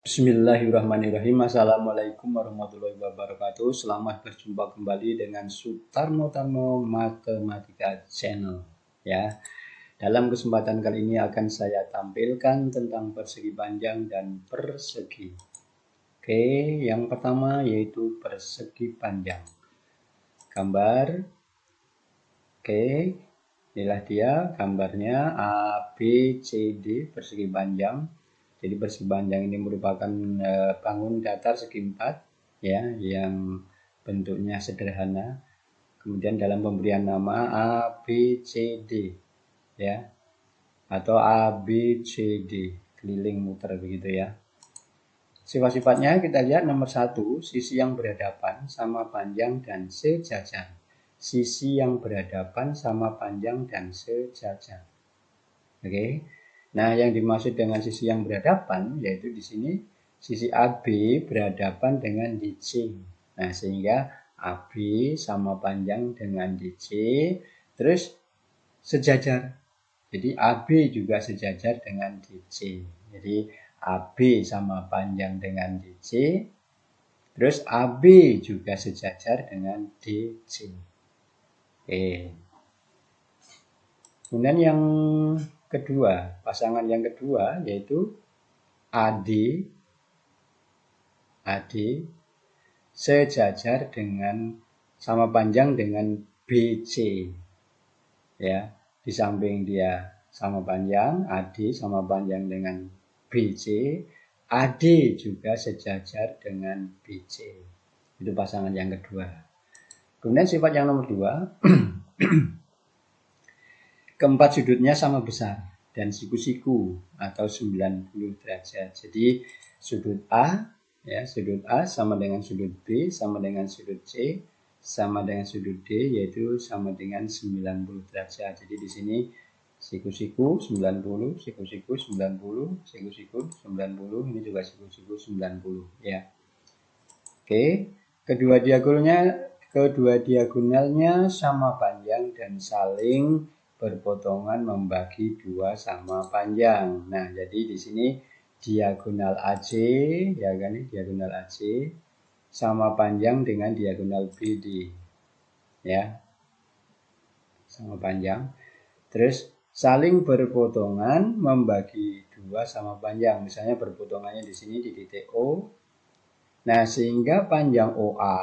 Bismillahirrahmanirrahim. Assalamualaikum warahmatullahi wabarakatuh. Selamat berjumpa kembali dengan Sutarno Tarno Matematika Channel. Ya, dalam kesempatan kali ini akan saya tampilkan tentang persegi panjang dan persegi. Oke, yang pertama yaitu persegi panjang. Gambar. Oke, inilah dia gambarnya ABCD persegi panjang. Jadi persegi panjang ini merupakan bangun datar segi 4 ya, yang bentuknya sederhana. Kemudian dalam pemberian nama ABCD ya, atau ABCD keliling muter begitu ya. Sifat-sifatnya kita lihat nomor 1, sisi yang berhadapan sama panjang dan sejajar. Sisi yang berhadapan sama panjang dan sejajar. Oke. Nah, yang dimaksud dengan sisi yang berhadapan yaitu di sini sisi AB berhadapan dengan DC. Nah, sehingga AB sama panjang dengan DC, terus sejajar. Jadi AB juga sejajar dengan DC. Jadi AB sama panjang dengan DC, terus AB juga sejajar dengan DC. Oke. Kemudian yang kedua, pasangan yang kedua yaitu AD sejajar dengan sama panjang dengan BC. Ya, di samping dia sama panjang, AD sama panjang dengan BC, AD juga sejajar dengan BC. Itu pasangan yang kedua. Kemudian sifat yang nomor 2, keempat sudutnya sama besar dan siku-siku atau 90 derajat. Jadi sudut A ya, sudut A sama dengan sudut B sama dengan sudut C sama dengan sudut D, yaitu sama dengan 90 derajat. Jadi di sini siku-siku 90, siku-siku 90, siku-siku 90, ini juga siku-siku 90 ya. Oke, kedua diagonalnya sama panjang dan saling berpotongan membagi 2 sama panjang. Nah, jadi di sini diagonal AC ya kan, diagonal AC sama panjang dengan diagonal BD. Ya. Sama panjang. Terus saling berpotongan membagi 2 sama panjang. Misalnya berpotongannya di sini di titik O. Nah, sehingga panjang OA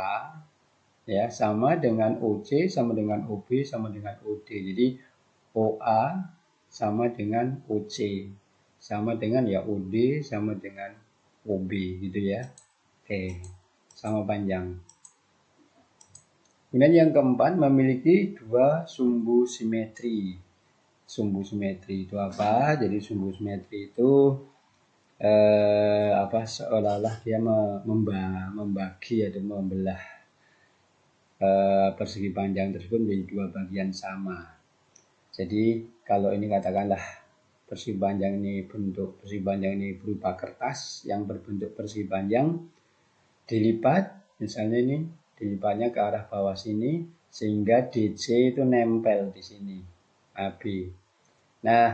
ya sama dengan OC sama dengan OB sama dengan OD. Jadi OA sama dengan OC sama dengan ya OD sama dengan OB gitu ya. Oke, sama panjang. Kemudian yang keempat, memiliki 2 sumbu simetri. Sumbu simetri itu apa? Jadi sumbu simetri itu seolah-olah dia membagi atau membelah persegi panjang tersebut menjadi 2 bagian sama. Jadi kalau ini katakanlah persegi panjang ini berupa kertas yang berbentuk persegi panjang, dilipat, misalnya ini dilipatnya ke arah bawah sini sehingga DC itu nempel di sini AB. Nah,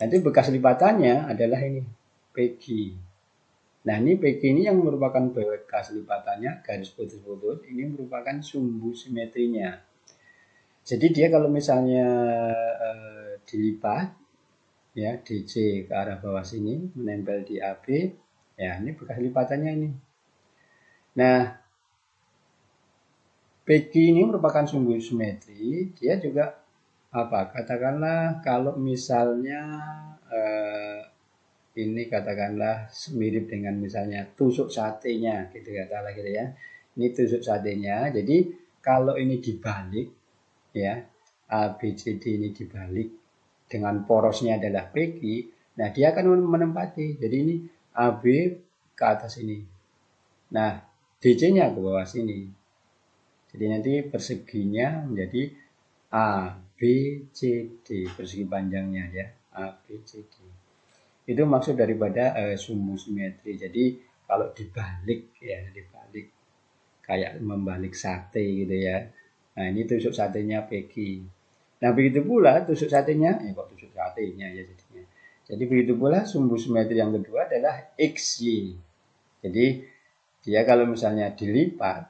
nanti bekas lipatannya adalah ini PG. Nah, ini PG ini yang merupakan bekas lipatannya, garis putus-putus, ini merupakan sumbu simetrinya. Jadi dia kalau misalnya dilipat ya DC ke arah bawah sini menempel di AB, ya ini bekas lipatannya ini. Nah, PG ini merupakan sumbu simetri, dia juga katakanlah kalau misalnya ini katakanlah mirip dengan misalnya tusuk satenya gitu katakanlah gitu ya. Ini tusuk satenya. Jadi kalau ini dibalik ya, ABCD ini dibalik dengan porosnya adalah PG, nah dia akan menempati. Jadi ini AB ke atas ini. Nah, DC-nya ke bawah sini. Jadi nanti perseginya menjadi ABCD, persegi panjangnya ya, ABCD. Itu maksud daripada sumbu simetri. Jadi kalau dibalik kayak membalik sate gitu ya. Nah, ini tusuk satenya PG. Nah, begitu pula tusuk satenya, kok tusuk satenya ya jadinya. Jadi begitu pula sumbu simetri yang kedua adalah XY. Jadi dia kalau misalnya dilipat,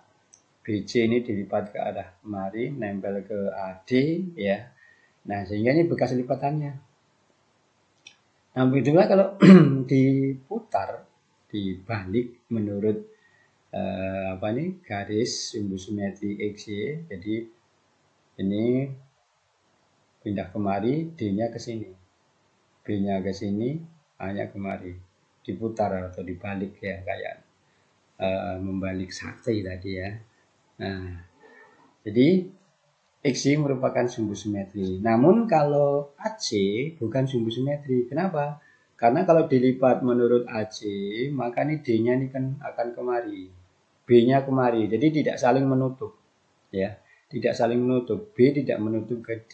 BC ini dilipat ke arah kemari, nempel ke AD ya. Nah, sehingga ini bekas lipatannya. Nah, begitulah kalau diputar, dibalik menurut garis sumbu simetri XY. Jadi ini pindah kemari, D-nya ke sini. B-nya ke sini, A-nya kemari. Diputar atau dibalik ya, kayak membalik sate tadi ya. Nah, jadi XY merupakan sumbu simetri. Namun kalau AC bukan sumbu simetri. Kenapa? Karena kalau dilipat menurut AC, maka ini D-nya ini kan akan kemari. B-nya kemari. Jadi tidak saling menutup. Ya, tidak saling menutup. B tidak menutup ke D.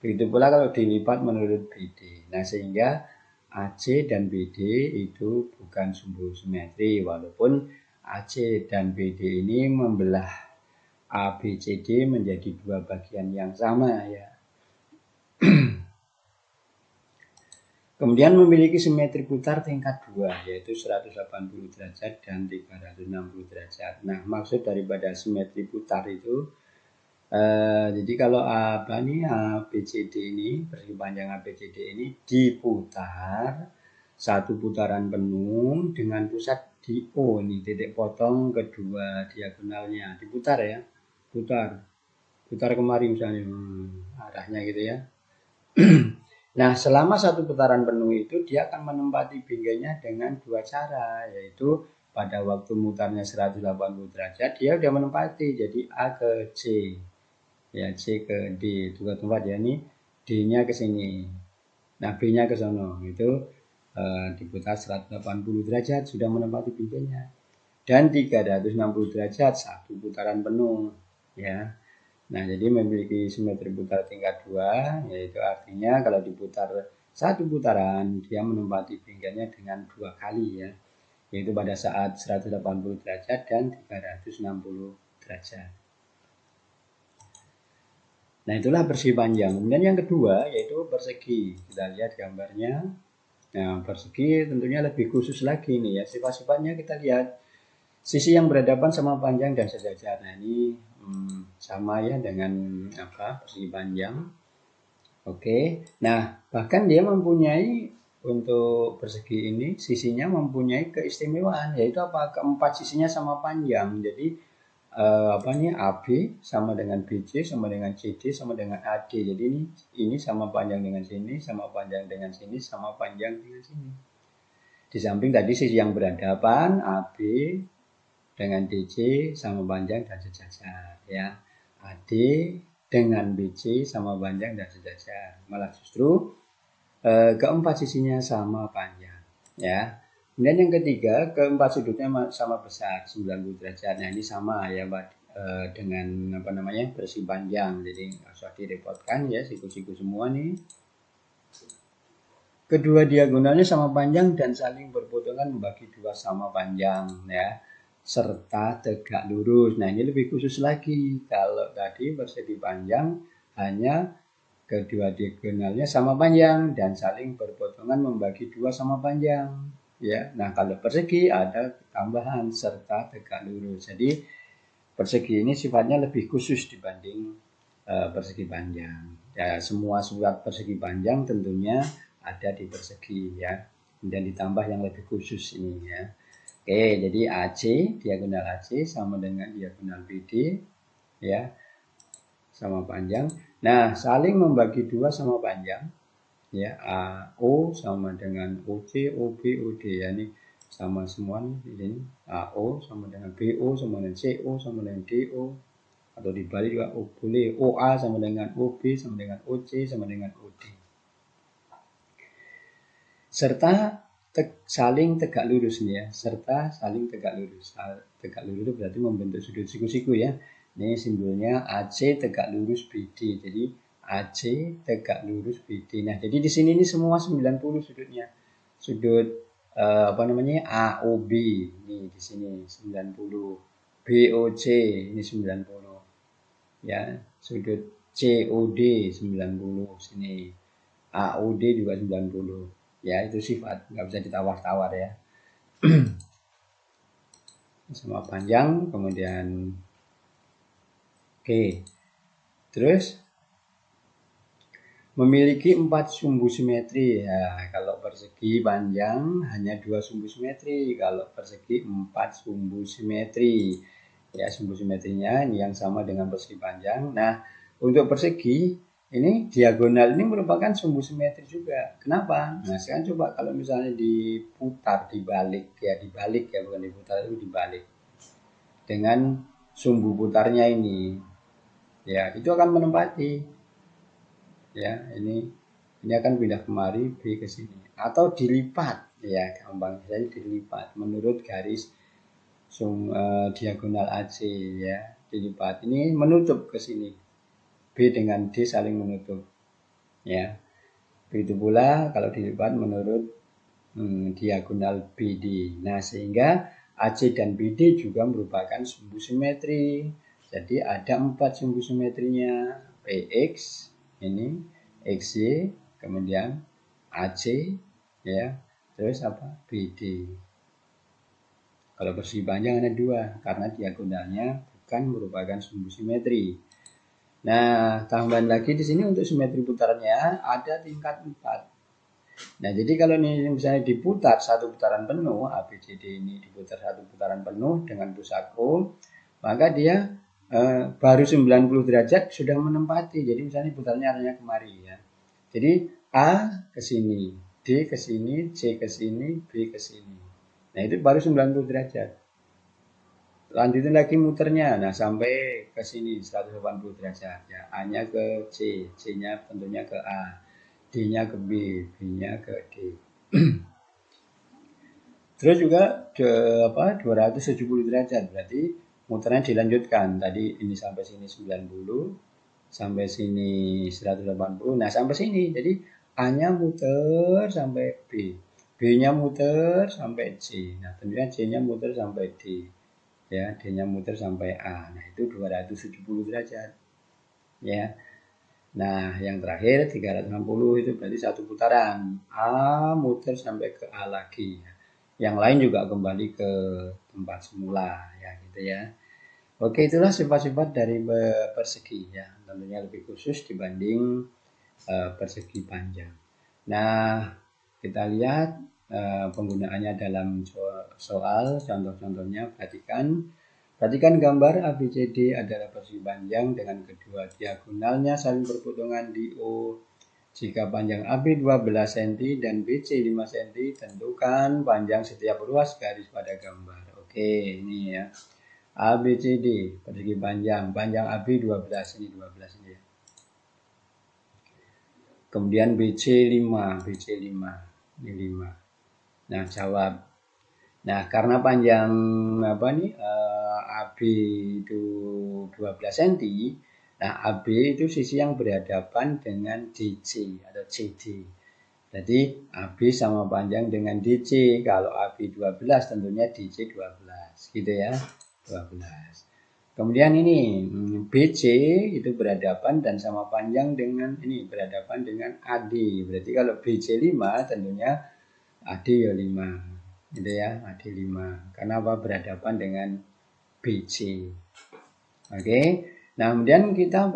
Begitu pula kalau dilipat menurut BD. Nah, sehingga AC dan BD itu bukan sumbu simetri, walaupun AC dan BD ini membelah ABCD menjadi dua bagian yang sama ya. Kemudian memiliki simetri putar tingkat 2 yaitu 180 derajat dan 360 derajat. Nah, maksud daripada simetri putar itu jadi kalau ABCD ini, persegi panjang ABCD ini diputar satu putaran penuh dengan pusat di O ini, titik potong kedua diagonalnya diputar ya, putar kemari misalnya arahnya gitu ya. Nah, selama satu putaran penuh itu dia akan menempati binggainya dengan dua cara, yaitu pada waktu mutarnya 180 derajat dia udah menempati jadi A ke C ya, C ke D juga tempat ya, ini D-nya ke sini, nah B-nya ke sono, itu diputar 180 derajat sudah menempati binggainya, dan 360 derajat satu putaran penuh ya. Nah, jadi memiliki simetri putar tingkat 2, yaitu artinya kalau diputar satu putaran dia menempati binggainya dengan 2 kali ya, yaitu pada saat 180 derajat dan 360 derajat. Nah, itulah persegi panjang. Kemudian yang kedua yaitu persegi. Kita lihat gambarnya. Nah, persegi tentunya lebih khusus lagi nih ya. Sifat-sifatnya kita lihat. Sisi yang berhadapan sama panjang dan sejajar. Nah, ini sama ya dengan persegi panjang. Oke. Nah, bahkan dia mempunyai untuk persegi ini sisinya mempunyai keistimewaan, yaitu apa? Keempat sisinya sama panjang. Jadi AB sama dengan BC sama dengan CD sama dengan AD. Jadi ini sama panjang dengan sini, sama panjang dengan sini, sama panjang dengan sini. Di samping tadi sisi yang berhadapan AB dengan DC sama panjang dan sejajar ya. AD dengan BC sama panjang dan sejajar. Malah justru keempat sisinya sama panjang ya. Kemudian yang ketiga, keempat sudutnya sama besar 90 derajat. Nah, ini sama ya dengan persegi panjang. Jadi nggak usah direpotkan ya, siku-siku semua nih. Kedua diagonalnya sama panjang dan saling berpotongan membagi dua sama panjang ya, serta tegak lurus. Nah, ini lebih khusus lagi. Kalau tadi persegi panjang hanya kedua diagonalnya sama panjang dan saling berpotongan membagi dua sama panjang ya. Nah, kalau persegi ada tambahan serta tegak lurus. Jadi persegi ini sifatnya lebih khusus dibanding persegi panjang ya. Semua sifat persegi panjang tentunya ada di persegi ya, dan ditambah yang lebih khusus ini ya. Oke, jadi AC, diagonal AC sama dengan diagonal BD ya, sama panjang. Nah, saling membagi dua sama panjang ya. AO sama dengan OC, OB, OD ya, ini sama semua nih di sini. AO sama dengan BO sama dengan CO sama dengan DO, atau dibalik juga boleh. OA sama dengan OB sama dengan OC sama dengan OD. Serta saling tegak lurus nih ya, serta saling tegak lurus. Tegak lurus itu berarti membentuk sudut siku-siku ya. Ini simbolnya AC tegak lurus BD. Jadi AC tegak lurus BD. Nah, jadi di sini ini semua 90 sudutnya. Sudut AOB ini di sini 90. BOC ini 90. Ya, sudut COD 90 sini. AOD juga 90. Ya, itu sifat, nggak bisa ditawar-tawar ya. sama panjang, kemudian oke. Terus memiliki 4 sumbu simetri. Ya, kalau persegi panjang hanya 2 sumbu simetri, kalau persegi 4 sumbu simetri. Ya, sumbu simetrinya ini yang sama dengan persegi panjang. Nah, untuk persegi ini diagonal ini merupakan sumbu simetri juga. Kenapa? Nah, sekarang coba kalau misalnya diputar, dibalik ya bukan diputar, itu dibalik dengan sumbu putarnya ini. Ya, itu akan menempati. Ya, ini akan pindah kemari, B ke sini atau dilipat ya, gampang saya dilipat menurut garis diagonal AC ya, dilipat. Ini menutup ke sini. B dengan D saling menutup. Ya. Begitu pula kalau dilipat menurut diagonal BD. Nah, sehingga AC dan BD juga merupakan sumbu simetri. Jadi ada 4 sumbu simetrinya. PX ini, XY, kemudian AC ya. Terus apa? BD. Kalau persegi panjang ada 2 karena diagonalnya bukan merupakan sumbu simetri. Nah, tambahan lagi di sini untuk simetri putarannya ada tingkat 4. Nah, jadi kalau ini misalnya diputar satu putaran penuh, ABCD ini diputar satu putaran penuh dengan pusako, maka dia baru 90 derajat sudah menempati. Jadi misalnya putarnya arahnya kemari ya. Jadi A ke sini, D ke sini, C ke sini, B ke sini. Nah, itu baru 90 derajat. Lanjutin lagi muternya, nah sampai ke sini 180 derajat ya. A-nya ke C, C-nya tentunya ke A, D-nya ke B, B-nya ke D. Terus juga 270 derajat, berarti muternya dilanjutkan. Tadi ini sampai sini 90, sampai sini 180. Nah, sampai sini. Jadi A-nya muter sampai B, B-nya muter sampai C. Nah, tentunya C-nya muter sampai D. Ya, D-nya muter sampai A. Nah, itu 270 derajat. Ya. Nah, yang terakhir 360 itu berarti satu putaran. A muter sampai ke A lagi. Yang lain juga kembali ke tempat semula ya, gitu ya. Oke, itulah sifat-sifat dari persegi ya. Tentunya lebih khusus dibanding persegi panjang. Nah, kita lihat penggunaannya dalam soal, contoh-contohnya perhatikan gambar ABCD adalah persegi panjang dengan kedua diagonalnya saling berpotongan di O. Jika panjang AB 12 cm dan BC 5 cm, tentukan panjang setiap ruas garis pada gambar. Oke, ini ya. ABCD persegi panjang AB 12 ini 12 ini ya. Kemudian BC 5 ini 5. Nah, jawab. Nah, karena panjang AB itu 12 cm, nah AB itu sisi yang berhadapan dengan DC atau CD. Jadi AB sama panjang dengan DC. Kalau AB 12 tentunya DC 12, gitu ya. 12. Kemudian ini BC itu berhadapan dan sama panjang dengan ini berhadapan dengan AD. Berarti kalau BC 5 tentunya AD ya 5. Gitu ya, AD 5. Karena apa? Berhadapan dengan BC. Oke. Nah, kemudian kita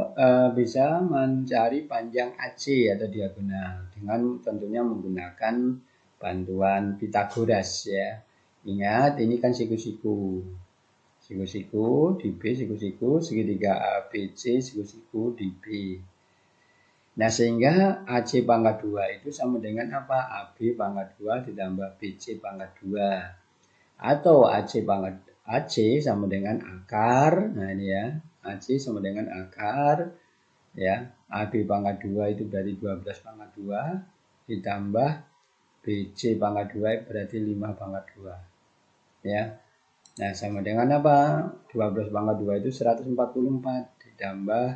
bisa mencari panjang AC atau diagonal dengan tentunya menggunakan bantuan Pythagoras ya. Ingat, ini kan siku-siku. Siku-siku di B, siku-siku segitiga ABC, siku-siku di B. Nah, sehingga AC pangkat 2 itu sama dengan apa? AB pangkat 2 ditambah BC pangkat 2. Atau AC sama dengan akar. Nah, ini ya. AC sama dengan akar ya. AB pangkat 2 itu berarti 12 pangkat 2 ditambah BC pangkat 2 berarti 5 pangkat 2. Ya. Nah, sama dengan apa? 12 pangkat 2 itu 144 ditambah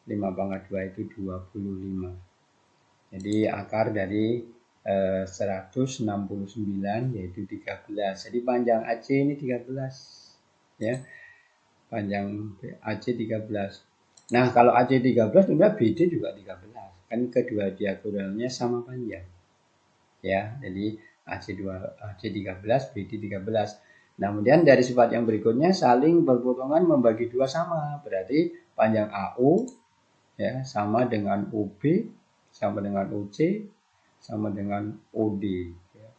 5 pangkat 2 itu 25. Jadi akar dari 169 yaitu 13. Jadi panjang AC ini 13. Ya. Panjang AC 13. Nah, kalau AC 13 sebenarnya BD juga 13. Kan kedua diagonalnya sama panjang. Ya, jadi AC 13, BD 13. Nah, kemudian dari sifat yang berikutnya saling berpotongan membagi dua sama. Berarti panjang AU ya sama dengan OB sama dengan OC sama dengan OD. Ya.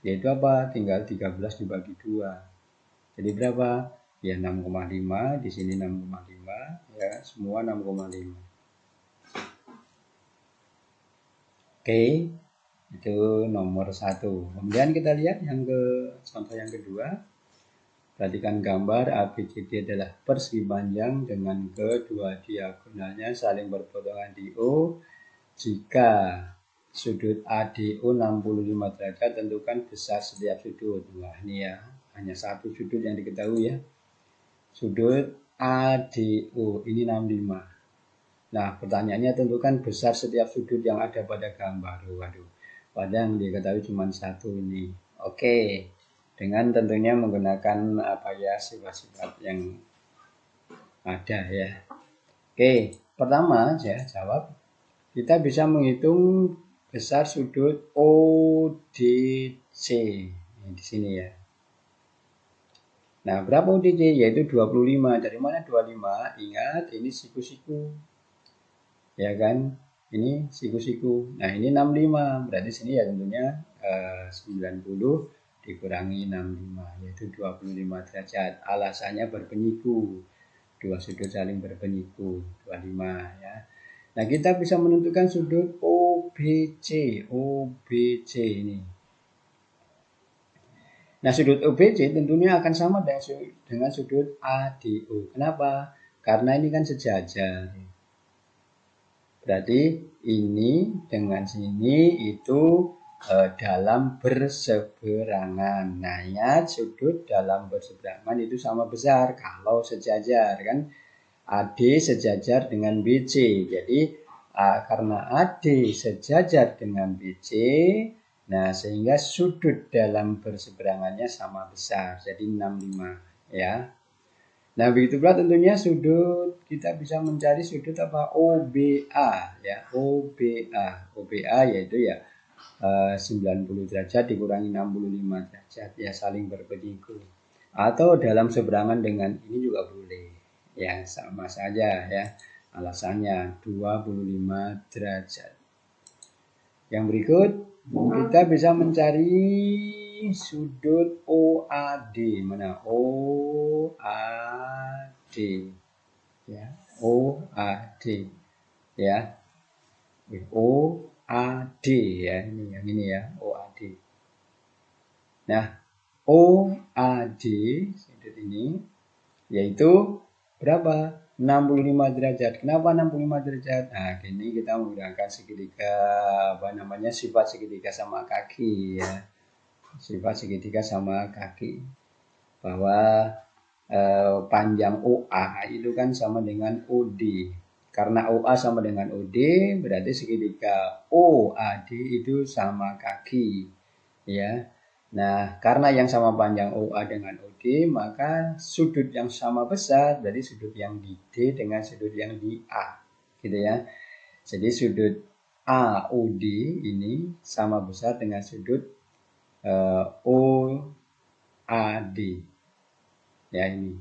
Yaitu apa? Tinggal 13 dibagi 2. Jadi berapa? Ya 6,5, di sini 6,5 ya, semua 6,5. Oke, itu nomor 1. Kemudian kita lihat contoh yang kedua. Perhatikan gambar ABCD adalah persegi panjang dengan kedua diagonalnya saling berpotongan di O. Jika sudut ADO 65 derajat, tentukan besar setiap sudut. Wah, ini ya, hanya satu sudut yang diketahui ya. Sudut ADO ini 65. Nah, pertanyaannya tentukan besar setiap sudut yang ada pada gambar. Waduh, padahal yang diketahui cuma satu ini. Oke, dengan tentunya menggunakan apa ya, sifat-sifat yang ada ya. Oke, pertama saya jawab, kita bisa menghitung besar sudut ODC di sini ya. Nah, berapa ODC? Yaitu 25. Dari mana 25? Ingat, ini siku-siku. Ya kan? Ini siku-siku. Nah, ini 65. Berarti sini ya tentunya 90 dikurangi 65, yaitu 25 derajat. Alasannya berpenyiku. Dua sudut saling berpenyiku, 25 ya. Nah, kita bisa menentukan sudut OBC. OBC ini. Nah, sudut OBC tentunya akan sama dengan sudut ADO. Kenapa? Karena ini kan sejajar. Berarti ini dengan sini itu dalam berseberangan. Nah, ingat sudut dalam berseberangan itu sama besar kalau sejajar kan. AD sejajar dengan BC. Jadi karena AD sejajar dengan BC, nah sehingga sudut dalam berseberangannya sama besar. Jadi 65 ya. Nah, begitu pula tentunya sudut, kita bisa mencari sudut apa? OBA ya, OBA. OBA yaitu ya 90 derajat dikurangi 65 derajat ya, saling berpenyiku. Atau dalam seberangan dengan ini juga boleh. Ya, sama saja ya. Alasannya 25 derajat. Yang berikut, kita bisa mencari sudut OAD. Mana? OAD. Ya, OAD. Ya. OAD ya, yang ini ya, OAD. Nah, OAD sudut ini yaitu berapa? 65 derajat. Kenapa 65 derajat? Nah, ini kita menggunakan segitiga apa namanya? Sifat segitiga sama kaki ya. Sifat segitiga sama kaki. Bahwa panjang OA itu kan sama dengan OD. Karena OA sama dengan OD, berarti segitiga OAD itu sama kaki. Ya. Nah, karena yang sama panjang OA dengan OD, maka sudut yang sama besar dari sudut yang di D dengan sudut yang di A. Gitu ya. Jadi sudut AOD ini sama besar dengan sudut OAD. Ya, ini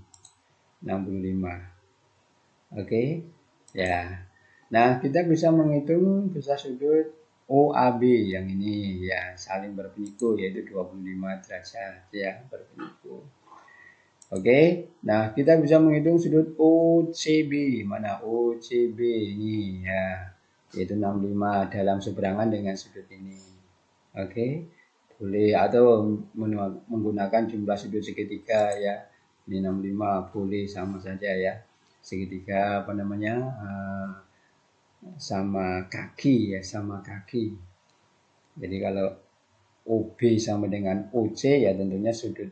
65. Oke. Ya. Nah, kita bisa menghitung besar sudut OAB yang ini ya, saling berpenyiku yaitu 25 derajat ya, berpenyiku. Oke. Nah, kita bisa menghitung sudut OCB. Mana OCB ini ya, yaitu 65 dalam seberangan dengan sudut ini. Oke. Boleh atau menggunakan jumlah sudut segitiga ya. Ini 65 boleh sama saja ya. Segitiga apa namanya? Sama kaki ya, sama kaki. Jadi kalau OB sama dengan OC ya tentunya sudut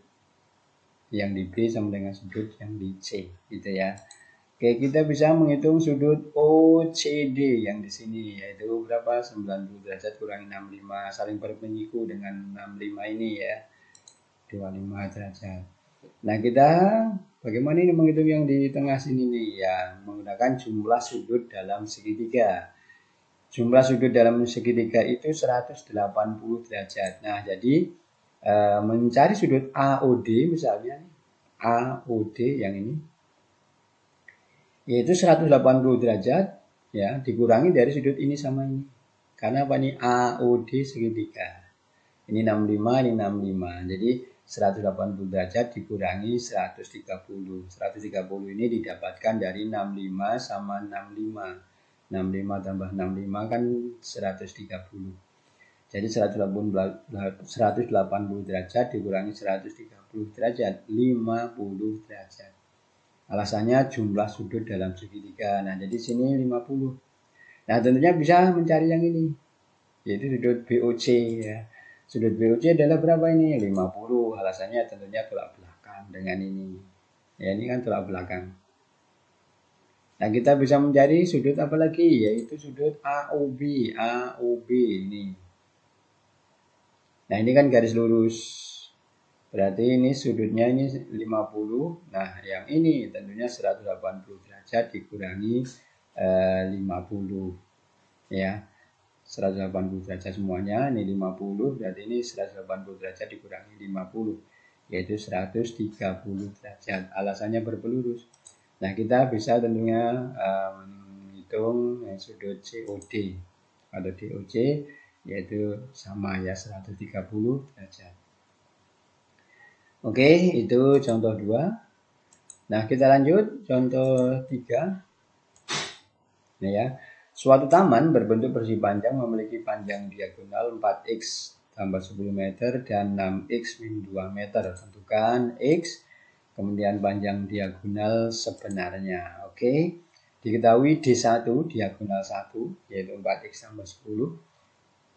yang di B sama dengan sudut yang di C gitu ya. Oke, kita bisa menghitung sudut OCD yang di sini yaitu berapa? 90 derajat kurangi 65, saling berpenyiku dengan 65 ini ya. 25 derajat. Nah, kita bagaimana ini menghitung yang di tengah sini nih ya, menggunakan jumlah sudut dalam segitiga. Jumlah sudut dalam segitiga itu 180 derajat. Nah, jadi mencari sudut AOD misalnya, AOD yang ini, yaitu 180 derajat ya, dikurangi dari sudut ini sama ini. Karena apa nih? AOD segitiga. Ini 65, ini 65. Jadi 180 derajat dikurangi 130. 130 ini didapatkan dari 65 sama 65. 65 tambah 65 kan 130. Jadi 180 derajat dikurangi 130 derajat, 50 derajat. Alasannya jumlah sudut dalam segitiga. Nah, jadi sini 50. Nah, tentunya bisa mencari yang ini, yaitu sudut BOC ya. Sudut BOC adalah berapa ini? 50. Alasannya tentunya tolak belakang dengan ini. Ya, ini kan tolak belakang. Nah, kita bisa mencari sudut apa lagi? Yaitu sudut AOB. AOB ini. Nah, ini kan garis lurus. Berarti ini sudutnya ini 50. Nah, yang ini tentunya 180 derajat dikurangi 50. Ya. 180 derajat semuanya, ini 50, berarti ini 180 derajat dikurangi 50, yaitu 130 derajat. Alasannya berpelurus. Nah, kita bisa tentunya menghitung sudut COD atau DOC, yaitu sama ya, 130 derajat. Oke, itu contoh 2. Nah, kita lanjut contoh 3. Nah ya, suatu taman berbentuk persegi panjang memiliki panjang diagonal 4x tambah 10 meter dan 6x min 2 meter. Tentukan x, kemudian panjang diagonal sebenarnya. Oke, diketahui D1 diagonal 1 yaitu 4x tambah 10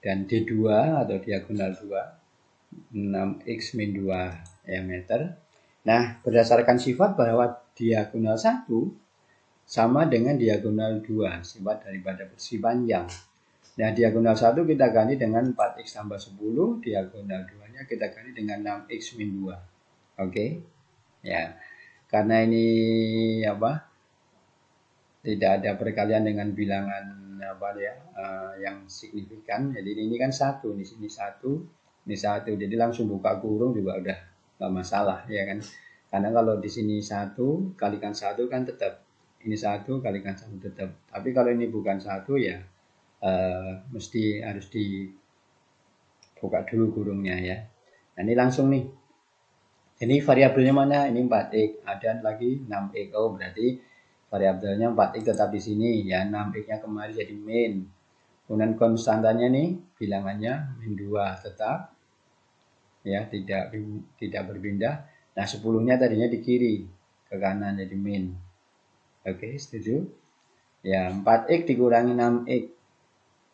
dan D2 atau diagonal 2 6x min 2 meter. Nah, berdasarkan sifat bahwa diagonal 1 sama dengan diagonal 2, sifat daripada persegi panjang. Nah, diagonal 1 kita ganti dengan 4x tambah 10, diagonal 2-nya kita ganti dengan 6x min 2. Oke. Ya. Karena ini tidak ada perkalian dengan bilangan yang signifikan. Jadi ini kan 1, di sini 1, ini 1. Jadi langsung buka kurung juga udah nggak masalah ya kan. Karena kalau di sini 1 kalikan 1 kan tetap, ini 1 kalikan 1 tetap. Tapi kalau ini bukan 1 ya mesti harus dibuka dulu kurungnya ya. Nah, ini langsung nih. Ini variabelnya mana? Ini 4x, ada lagi 6x. Oh, berarti variabelnya 4x tetap di sini ya, 6x-nya kemarin jadi min. Kemudian konstantanya nih bilangannya min 2 tetap ya, tidak berpindah. Nah, 10-nya tadinya di kiri ke kanan jadi min. Oke, setuju? Ya, 4x dikurangi 6x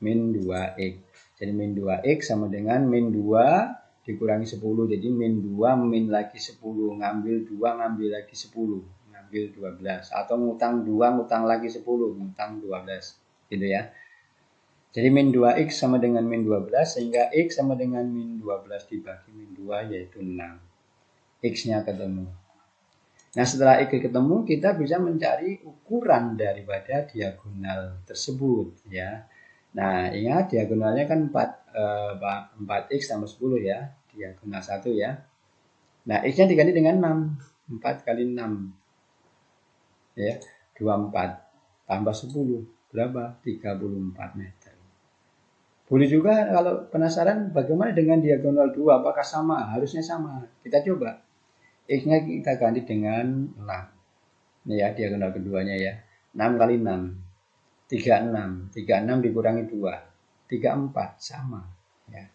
min 2x. Jadi min 2x sama dengan min 2 dikurangi 10. Jadi min 2 min lagi 10. Ngambil 2 ngambil lagi 10. Ngambil 12. Atau ngutang 2 ngutang lagi 10. Ngutang 12. Gitu ya. Jadi min 2x sama dengan min 12. Sehingga x sama dengan min 12 dibagi min 2 yaitu 6. X-nya ketemu. Nah, setelah X ketemu, kita bisa mencari ukuran daripada diagonal tersebut ya. Nah, ingat diagonalnya kan 4x tambah 10 ya, diagonal 1 ya. Nah, X-nya diganti dengan 6. 4 kali 6 ya, 24 tambah 10 berapa? 34 meter. Boleh juga kalau penasaran bagaimana dengan diagonal 2, apakah sama? Harusnya sama. Kita coba. X-nya kita ganti dengan 6. Ini ya diagonal keduanya ya. 6 kali 6. 36. 36 dikurangi 2. 34 sama ya.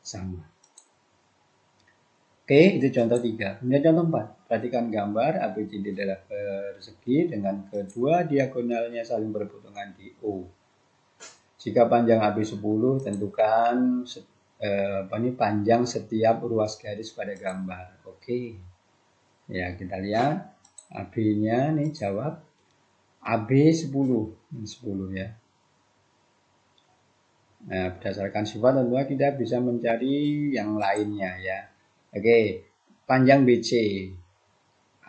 Sama. Oke, itu contoh 3. Kemudian contoh 4. Perhatikan gambar ABCD adalah persegi dengan kedua diagonalnya saling berputungan di O. Jika panjang AB 10, tentukan panjang setiap ruas garis pada gambar. Oke. Ya, kita lihat AB-nya nih jawab AB 10 ya. Nah, berdasarkan sifat tentunya kita bisa mencari yang lainnya ya. Oke, panjang BC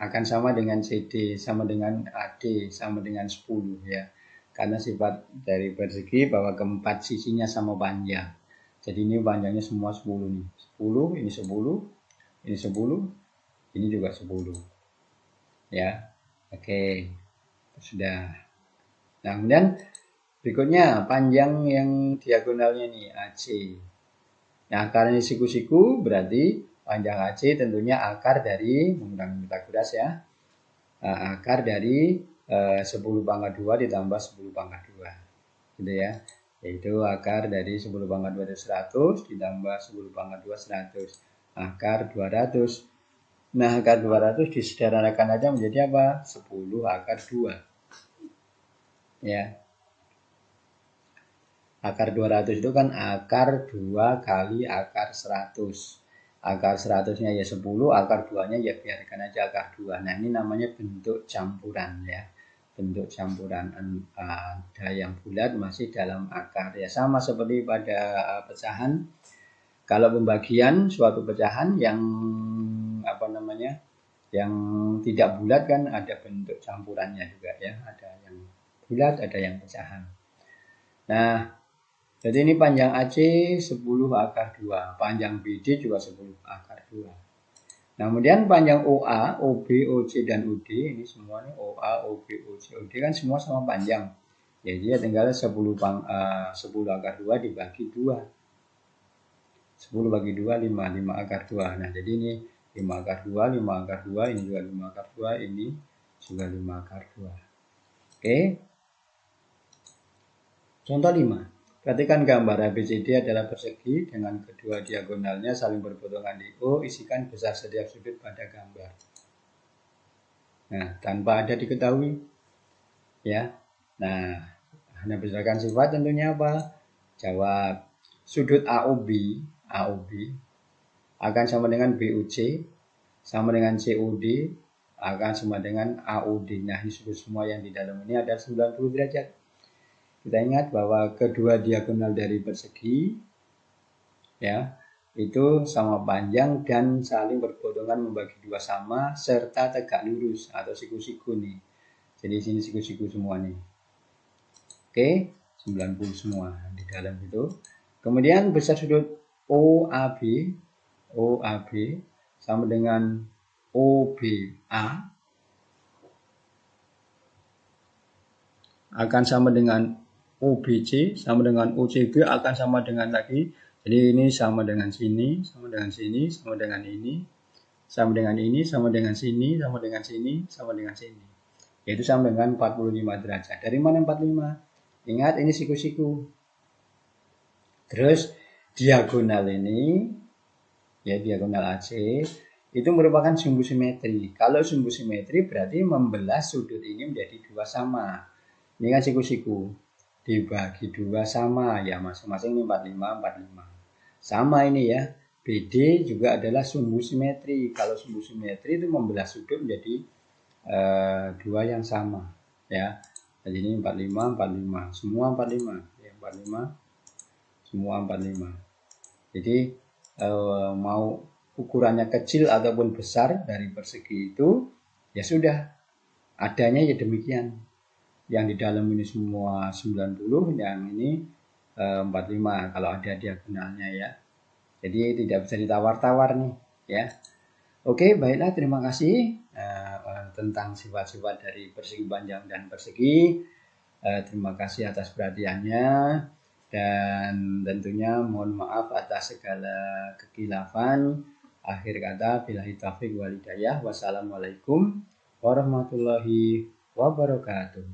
akan sama dengan CD, sama dengan AD, sama dengan 10 ya. Karena sifat dari persegi bahwa keempat sisinya sama panjang. Jadi ini panjangnya semua 10 nih. 10, ini 10, ini 10, ini juga 10. Ya. Oke. Sudah. Nah, kemudian berikutnya panjang yang diagonalnya nih AC. Nah, karena ini siku-siku berarti panjang AC tentunya akar dari menggunakan Pitagoras ya. Akar dari 10 pangkat 2 ditambah 10 pangkat 2. Gitu ya. Yaitu akar dari 10 pangkat 2 itu 100 ditambah 10 pangkat 2 100. Akar 200. Nah, akar 200 disederhanakan aja menjadi apa? 10 akar 2. Ya. Akar 200 itu kan akar 2 kali akar 100. Akar 100-nya ya 10, akar 2-nya ya biarkan aja akar 2. Nah, ini namanya bentuk campuran ya. Bentuk campuran, ada yang bulat masih dalam akar. Ya sama seperti pada pecahan. Kalau pembagian suatu pecahan yang yang tidak bulat kan ada bentuk campurannya juga ya. Ada yang bulat, ada yang pecahan. Nah, jadi ini panjang AC 10 akar 2, panjang BD juga 10 akar 2. Nah, kemudian panjang OA, OB, OC, dan OD, ini semua nih OA, OB, OC, OD kan semua sama panjang. Jadi ya tinggal 10 akar 2 dibagi 2. 10 bagi 2, 5 akar 2. Nah, jadi ini 5 akar 2, 5 akar 2, ini juga 5 akar 2, ini juga 5 akar 2. Oke. Contoh 5. Perhatikan gambar ABCD adalah persegi dengan kedua diagonalnya saling berpotongan di O, isikan besar setiap sudut pada gambar. Nah, tanpa ada diketahui. Ya. Nah, hanya berdasarkan sifat tentunya apa? Jawab. Sudut AOB akan sama dengan BOC, sama dengan COD, akan sama dengan AOD. Nah, ini sudut semua yang di dalam ini ada 90 derajat. Kita ingat bahwa kedua diagonal dari persegi ya itu sama panjang dan saling berpotongan membagi 2 sama serta tegak lurus atau siku-siku nih. Jadi sini siku-siku semua nih. Oke, 90 semua di dalam itu. Kemudian besar sudut OAB sama dengan OBA akan sama dengan OBC sama dengan OCB akan sama dengan lagi. Jadi ini sama dengan sini, sama dengan sini, sama dengan ini, sama dengan ini, sama dengan sini, sama dengan sini, sama dengan sini. Yaitu sama dengan 45 derajat. Dari mana 45? Ingat ini siku-siku. Terus diagonal ini, ya diagonal AC, itu merupakan sumbu simetri. Kalau sumbu simetri berarti membelah sudut ini menjadi 2 sama. Ini kan siku-siku. Dibagi 2 sama ya masing-masing ini 45 sama ini ya. BD juga adalah sumbu simetri. Kalau sumbu simetri itu membelah sudut menjadi 2 yang sama ya. Jadi ini 45 semua 45 ya 45 semua 45. Jadi mau ukurannya kecil ataupun besar dari persegi itu ya sudah adanya ya demikian. Yang di dalam ini semua 90, yang ini 45 kalau ada diagonalnya ya. Jadi tidak bisa ditawar-tawar nih ya. Oke, baiklah, terima kasih tentang sifat-sifat dari persegi panjang dan persegi. Terima kasih atas perhatiannya dan tentunya mohon maaf atas segala kekilafan. Akhir kata, billahi taufiq wal hidayah. Wassalamualaikum warahmatullahi wabarakatuh.